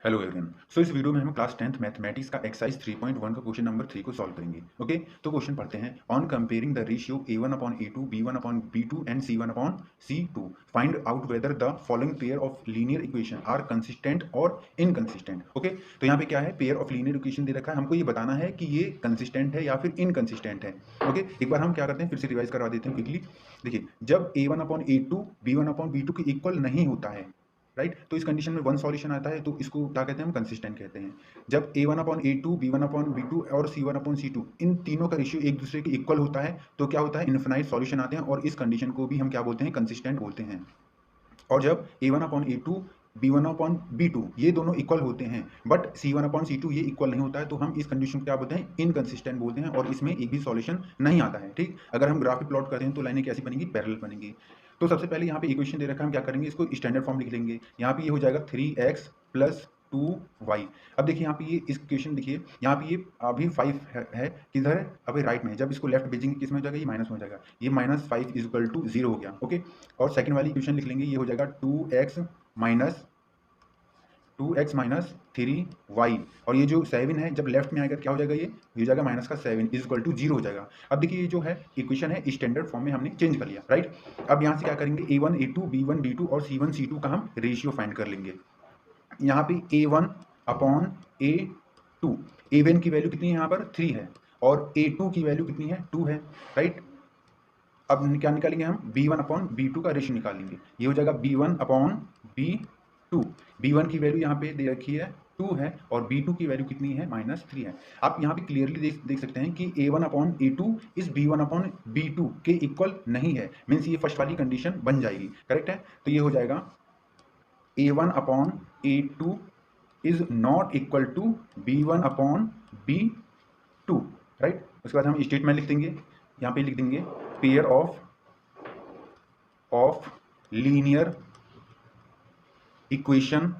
Hello everyone. सो इस video में हम क्लास 10th मैथमेटिक्स का एक्सरसाइज 3.1 का क्वेश्चन नंबर 3 को सॉल्व करेंगे। ओके, तो क्वेश्चन पढ़ते हैं। On comparing the ratio a1 upon a2 b1 upon b2 and c1 upon c2 find out whether the following pair of linear equation are consistent और inconsistent. Okay, तो यहाँ पे क्या है, पेयर ऑफ लीनियर इक्वेशन दे रखा है, हमको ये बताना है कि ये कंसिस्टेंट है या फिर इनकंसिस्टेंट है। ओके, एक बार हम क्या करते हैं, फिर से रिवाइज करवा देते हैं क्विकली। देखिए, जब a1 upon a2 b1 upon b2 के इक्वल नहीं होता है, राइट, तो इस कंडीशन में वन सॉल्यूशन आता है, तो इसको क्या कहते हैं, हम कंसिस्टेंट कहते हैं। जब a1 upon a2 b1 upon b2 और c1 अपॉन c2 इन तीनों का रेशियो एक दूसरे के इक्वल होता है, तो क्या होता है, इनफिनाइट सॉल्यूशन आते हैं, और इस कंडीशन को भी हम क्या बोलते हैं, कंसिस्टेंट बोलते हैं। और जब a1 upon a2 b1 upon b2 ये दोनों इक्वल होते हैं, बट c1 अपॉन c2 ये इक्वल नहीं होता है, तो हम इस कंडीशन को क्या बोलते हैं, इनकंसिस्टेंट बोलते हैं, और इसमें एक भी सॉल्यूशन नहीं आता है। ठीक, अगर हम ग्राफ प्लॉट करते हैं तो लाइनें कैसी बनेंगी, पैरेलल बनेंगी। तो सबसे पहले यहाँ पे इक्वेशन दे रखा है, हम क्या करेंगे, इसको स्टैंडर्ड फॉर्म लिख लेंगे। यहाँ पे ये हो जाएगा 3x प्लस 2y। अब देखिए यहाँ पे ये इस क्वेश्चन देखिए, यहाँ पे ये अभी 5 है किधर है, अभी राइट में। जब इसको लेफ्ट भेजेंगे किस में हो जाएगा, ये माइनस में हो जाएगा, ये -5 इज इक्वल टू 0 हो गया। ओके, और सेकंड वाली इक्वेशन लिख लेंगे, ये हो जाएगा 2x माइनस 3y, और ये जो 7 है जब लेफ्ट में आएगा क्या हो जाएगा, ये हो जाएगा -7 इज इक्वल टू 0 हो जाएगा। अब देखिए ये जो है इक्वेशन है स्टैंडर्ड फॉर्म में हमने चेंज कर लिया, राइट। अब यहाँ से क्या करेंगे, a1 a2 b1 b2 और c1 c2 का हम रेशियो फाइंड कर लेंगे। यहाँ पे a1 अपॉन a2, a1 की वैल्यू कितनी है, यहाँ पर 3 है, और a2 की वैल्यू कितनी है, 2 है, राइट। अब क्या निकालेंगे हम, b1 अपॉन b2 का रेशियो निकालेंगे। ये हो जाएगा b1 अपॉन b2। b1 की वैल्यू यहाँ पे दे रखी है 2 है, और b2 की वैल्यू कितनी है, -3 है। आप यहाँ पे क्लियरली देख सकते हैं कि a1 अपॉन a2 इस b1 अपॉन b2 के इक्वल नहीं है, मीन्स ये फर्स्ट वाली कंडीशन बन जाएगी, करेक्ट है। तो ये हो जाएगा a1 upon a2 is not equal to b1 upon b2, right. उसके बाद हम स्टेटमेंट लिख देंगे, यहाँ पे लिख देंगे pair of linear equation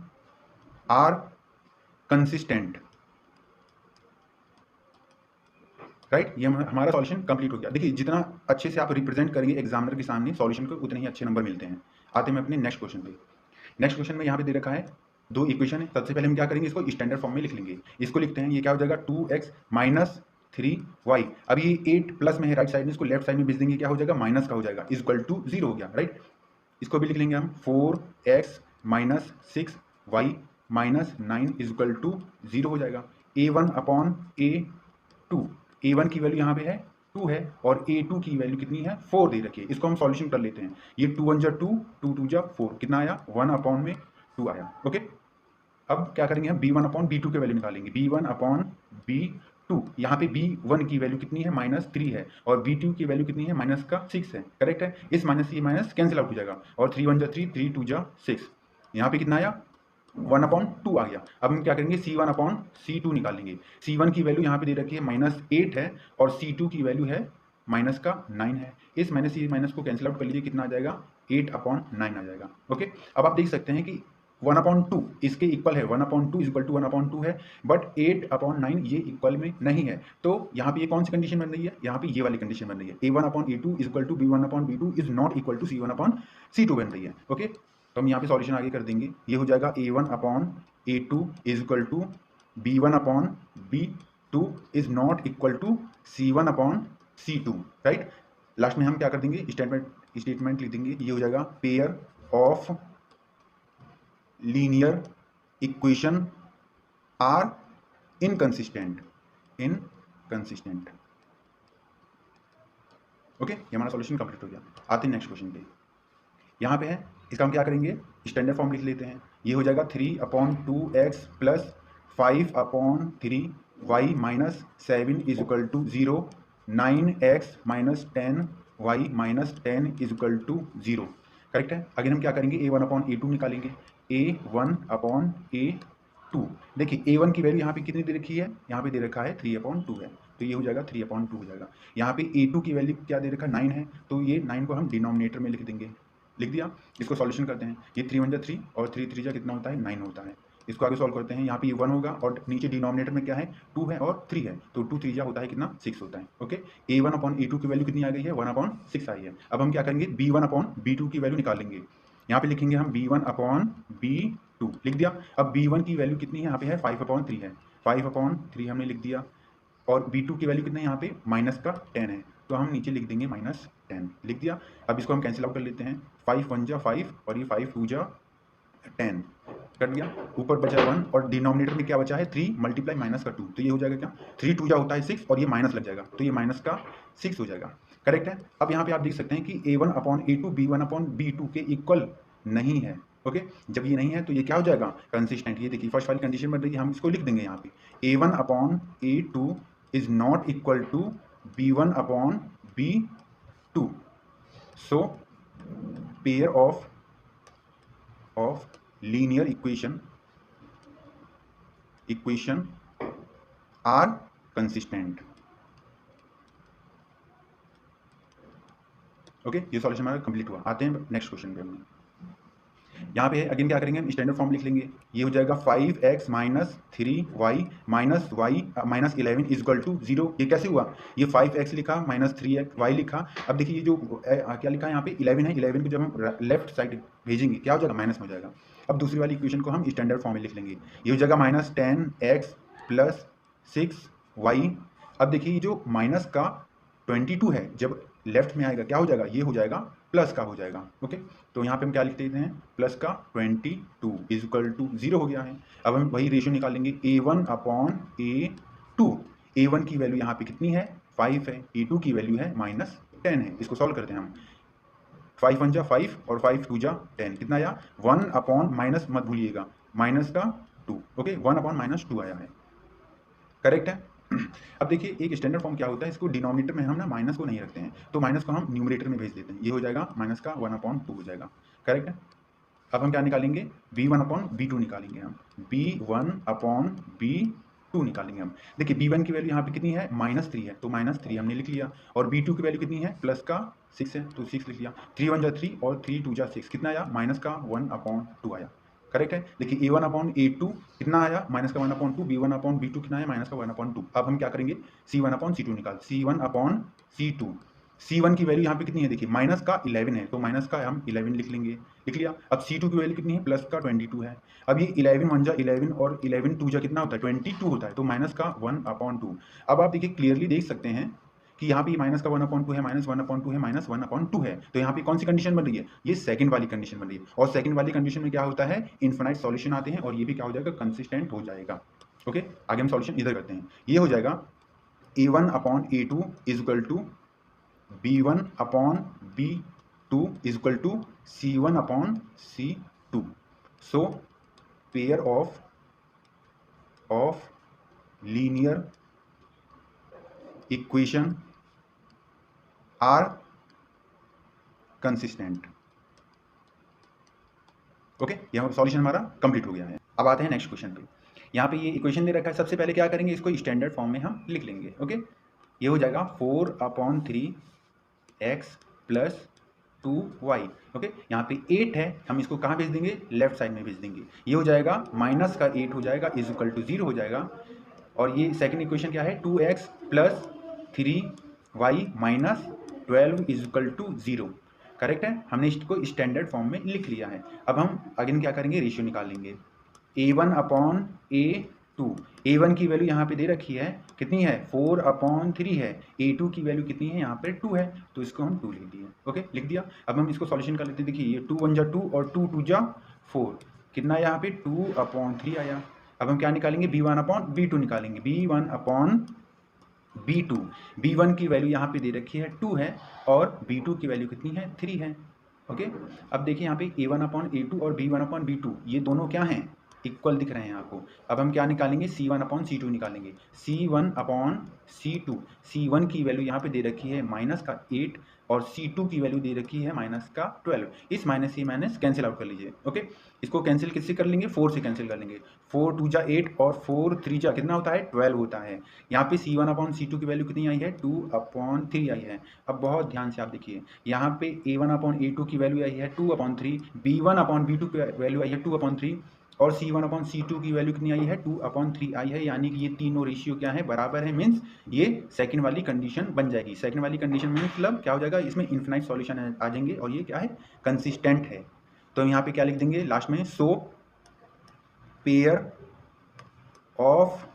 are consistent, right. ये हमारा सॉल्यूशन कंप्लीट हो गया। देखिए, जितना अच्छे से आप रिप्रेजेंट करेंगे एग्जामिनर के सामने सॉल्यूशन को, उतने ही अच्छे नंबर मिलते हैं। आते हैं अपने नेक्स्ट क्वेश्चन पे। नेक्स्ट क्वेश्चन में यहाँ पे दे रखा है दो इक्वेशन है। सबसे पहले हम क्या करेंगे, इसको स्टैंडर्ड फॉर्म में लिख लेंगे। इसको लिखते हैं, ये क्या हो जाएगा, 2x माइनस 3y। अब ये 8 प्लस में है राइट साइड में, इसको लेफ्ट साइड में भेज देंगे, क्या हो जाएगा, माइनस का हो जाएगा, इक्वल टू 0 हो गया, राइट। इसको भी लिख लेंगे हम, 4x minus 6y minus 9 equal to 0 हो जाएगा। a1 अपॉन a2, a1 की वैल्यू यहाँ पे है 2 है, और a2 की वैल्यू कितनी है, 4 दे रखी है। इसको हम सॉल्यूशन कर लेते हैं। ये 2 1 जा 2, 2 2 जा 4, कितना आया, 1 अपॉन में 2 आया। ओके, अब क्या करेंगे हम, b1 अपॉन b2 के वैल्यू निकालेंगे। b1 अपॉन b2, यहाँ पे b1 की वैल्यू कितनी है, -3 है, और b2 की वैल्यू कितनी है, -6 है, करेक्ट है। इस माइनस से ये माइनस कैंसिल आउट हो जाएगा, और 3 1 जा 3, 3 2 जा 6, यहाँ पे कितना आया, 1 अपॉन 2 आ गया। अब हम क्या करेंगे, c1 अपॉन c2 निकालेंगे। c1 की वैल्यू यहाँ पे दे रखी है -8 है, और c2 की वैल्यू है -9 है। इस माइनस से माइनस को कैंसिल आउट कर लीजिए, कितना आ जाएगा, 8 अपॉन 9 आ जाएगा। ओके, अब आप देख सकते हैं कि 1 अपॉन 2 इसके इक्वल है, 1 अपॉन 2 इक्वल टू 1 अपॉन 2 है, बट 8 अपॉन 9 ये इक्वल में नहीं है। तो यहाँ पे ये कौन सी कंडीशन बन रही है, यहाँ पे ये वाली कंडीशन बन रही है, a1 upon a2 equal to b1 upon b2 is not equal to c1 upon c2 बन रही है। ओके, तो हम यहाँ पे सॉल्यूशन आगे कर देंगे। ये हो जाएगा a1 upon a2 is equal to b1 upon b2 is not equal to c1 upon c2, right. Last में हम क्या कर देंगे, स्टेटमेंट लिख देंगे। ये हो जाएगा pair of linear equation are inconsistent. Okay, ये हमारा सॉल्यूशन कंप्लीट हो गया। आते हैं नेक्स्ट क्वेश्चन पे। यहाँ पे है, इसका हम क्या करेंगे, स्टैंडर्ड फॉर्म लिख लेते हैं। ये हो जाएगा 3 upon 2x plus 5 upon 3y minus 7 is equal to 0, 9x minus 10y minus 10 is equal to 0, correct है। अगेन हम क्या करेंगे, a1 अपॉन a2 निकालेंगे। a1 अपॉन a2, देखिए a1 की वैल्यू यहाँ पे कितनी दे रखी है, यहाँ पे दे रखा है 3 अपॉन 2 है, तो ये हो जाएगा 3 अपॉन 2 हो जाएगा। यहाँ पे a2 की वैल्यू क्या दे रखा है, 9 है, तो ये 9 को हम डिनोमिनेटर में लिख देंगे। लिख दिया, इसको सॉल्यूशन करते हैं। ये 3 1 जा 3, और 3 3 जा कितना होता है, 9 होता है। इसको आगे सॉल्व करते हैं। यहाँ पे ये 1 होगा, और नीचे डिनोमिनेटर में क्या है, 2 है और 3 है, तो 2 3 जा होता है कितना, 6 होता है। ओके, a1 अपॉन a2 की वैल्यू कितनी आ गई है, 1 अपॉन 6 आई है। अब हम क्या करेंगे, b1 अपॉन b2 की वैल्यू निकालेंगे। यहाँ पे लिखेंगे हम b1 अपॉन b2 2 लिख दिया। अब B1 की वैल्यू कितनी है यहाँ पे है 5/3 है, 5/3 हमने लिख दिया। और B2 की वैल्यू कितना है यहाँ पे माइनस का 10 है, तो हम नीचे लिख देंगे -10 लिख दिया। अब इसको हम कैंसिल आउट कर लेते हैं, 5 1 जा 5 और ये 5 2 जा 10 कर दिया। ऊपर बचा 1 और डिनोमिनेटर में क्या बचा है 3 मल्टीप्लाई माइनस का 2, तो ये हो जाएगा क्या 3 2 जा होता है 6 और ये माइनस लग जाएगा, तो ये माइनस का 6 हो जाएगा। करेक्ट है। अब यहाँ पे आप देख सकते हैं कि A1/A2 B1/B2 के इक्वल नहीं है। ओके, जब ये नहीं है तो ये क्या हो जाएगा कंसिस्टेंट। ये देखिए फर्स्ट वाली कंडीशन बन रही है, हम इसको लिख देंगे यहाँ पे A1/A2 is not equal to B1/B2, so pair of linear equation are consistent। Okay, ये सॉल्यूशन हमारा कंप्लीट हुआ। आते हैं नेक्स्ट क्वेश्चन पे। हमने यहाँ पे अगेन क्या करेंगे हम स्टैंडर्ड फॉर्म लिख लेंगे। ये हो जाएगा 5x minus 3y minus Y minus 11 is equal to 0। ये कैसे हुआ, ये 5x लिखा माइनस 3y लिखा। अब देखिए ये जो क्या लिखा है यहाँ पे 11 है, 11 को जब हम लेफ्ट साइड भेजेंगे क्या हो जाएगा माइनस में हो जाएगा। अब दूसरी वाली इक्वेशन को हम स्टैंडर्ड फॉर्म में लिख लेंगे। ये हो जाएगा -10x प्लस 6y। अब देखिए ये जो माइनस का 22 है जब लेफ्ट में आएगा क्या हो जाएगा, ये हो जाएगा प्लस का हो जाएगा। ओके, तो यहाँ पे हम क्या लिख देते हैं प्लस का 22 इज इक्वल टू 0 हो गया है। अब हम वही रेशियो निकालेंगे A1/A2। A1 की वैल्यू यहाँ पे कितनी है 5 है, A2 की वैल्यू है -10 है। इसको सॉल्व करते हैं हम, 5 1 जा 5 और 5 2 जा 10 कितना आया 1/ माइनस मत भूलिएगा माइनस का 2। ओके, 1/-2 आया है। करेक्ट है। अब देखिए एक स्टैंडर्ड फॉर्म क्या होता है, इसको डिनोमिनेटर में हम ना माइनस को नहीं रखते हैं, तो माइनस को हम न्यूमरेटर में भेज देते हैं। ये हो जाएगा माइनस का 1/2 हो जाएगा। करेक्ट है। अब हम क्या निकालेंगे B1/B2 निकालेंगे हम, B1/B2 निकालेंगे हम। देखिए B1 की वैल्यू यहाँ पे कितनी है -3 है, तो -3 हमने लिख लिया। और B2 की वैल्यू कितनी है प्लस का 6 है, तो 6 लिख लिया। 3 1 जा 3 और 3 2 जा 6 कितना आया माइनस का 1/2 आया। करेक्ट है। देखिए A1/A2 कितना आया माइनस का 1/2, B1/B2 कितना आया माइनस का 1/2। अब हम क्या करेंगे C1/C2 निकाल, C1/C2। C1 की वैल्यू यहाँ पे कितनी है देखिए माइनस का 11 है, तो माइनस का हम 11 लिख लेंगे, लिख लिया। अब C2 की वैल्यू कितनी है प्लस का 22 है। अब ये 11 1 जा 11 और 11 2 जा कितना होता है 22 होता है, तो माइनस का 1/2। अब आप देखिए क्लियरली देख सकते हैं कि यहाँ पे माइनस का 1/2 है, -1/2 है, -1/2 है, तो यहाँ पे कौन सी कंडीशन बन रही है, ये सेकंड वाली कंडीशन बन रही है। और सेकंड वाली कंडीशन में क्या होता है इनफिनाइट सॉल्यूशन आते हैं और ये भी क्या हो जाएगा कंसिस्टेंट हो जाएगा। ओके, आगे हम सॉल्यूशन इधर करते हैं। ये हो जाएगा A1/A2 is equal to B1/B2 is equal to C1/C2, so pair of linear equation are consistent. Okay, यह सॉल्यूशन हमारा कंप्लीट हो गया है। अब आते हैं नेक्स्ट क्वेश्चन पे। यहाँ पे ये इक्वेशन दे रखा है, सबसे पहले क्या करेंगे इसको स्टैंडर्ड फॉर्म में हम लिख लेंगे। ओके, ये हो जाएगा 4/3x प्लस 2y। ओके, यहाँ पे 8 है, हम इसको कहाँ भेज देंगे लेफ्ट साइड में भेज देंगे। ये हो जाएगा माइनस का 8 हो जाएगा इज इक्वल टू 0 हो जाएगा। और ये सेकंड इक्वेशन क्या है 2x plus 3y minus 12 is equal to 0। Correct है, हमने इसको स्टैंडर्ड फॉर्म में लिख लिया है। अब हम अगेन क्या करेंगे रेशियो निकालेंगे A1/A2। A1 की वैल्यू यहाँ पे दे रखी है कितनी है 4/3 है, A2 की वैल्यू कितनी है यहाँ पे 2 है, तो इसको हम 2 लिख दिए। ओके, लिख दिया। अब हम इसको सॉल्यूशन कर लेते हैं। देखिए ये 2 1 जा 2 और 2 2 जा 4 कितना यहाँ पे 2/3 आया। अब हम क्या निकालेंगे B1/B2 निकालेंगे, B1/B2। B1 की वैल्यू यहाँ पे दे रखी है 2 है और B2 की वैल्यू कितनी है 3 है। ओके, अब देखिए यहाँ पे A1/A2 और B1/B2 ये दोनों क्या हैं इक्वल दिख रहे हैं आपको। अब हम क्या निकालेंगे C1/C2 निकालेंगे, C1/C2। C1 की वैल्यू यहाँ पे दे रखी है माइनस का 8 और C2 की वैल्यू दे रखी है माइनस का 12। इस माइनस से माइनस कैंसिल आउट कर लीजिए। ओके, इसको कैंसिल किससे कर लेंगे 4 से कैंसिल कर लेंगे। 4 2 जा 8 और 4 3 जा कितना होता है 12 होता है। यहाँ पे C1/C2 की वैल्यू कितनी आई है 2/3 आई है। अब बहुत ध्यान से आप देखिए यहाँ पे A1/A2 की वैल्यू आई है 2/3, B1/B2 की वैल्यू आई है 2/3 और C1/C2 की वैल्यू कितनी आई है 2/3 आई है। यानी कि ये तीनों रेशियो क्या है बराबर है, मीन्स ये सेकंड वाली कंडीशन बन जाएगी। सेकंड वाली कंडीशन में मतलब क्या हो जाएगा इसमें इन्फिनाइट सॉल्यूशन आ जाएंगे और ये क्या है कंसिस्टेंट है। तो यहाँ पे क्या लिख देंगे लास्ट में, so pair of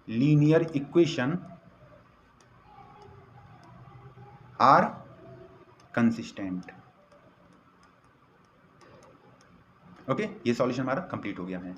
linear equation are consistent. Okay, ये सॉल्यूशन हमारा कंप्लीट हो गया है।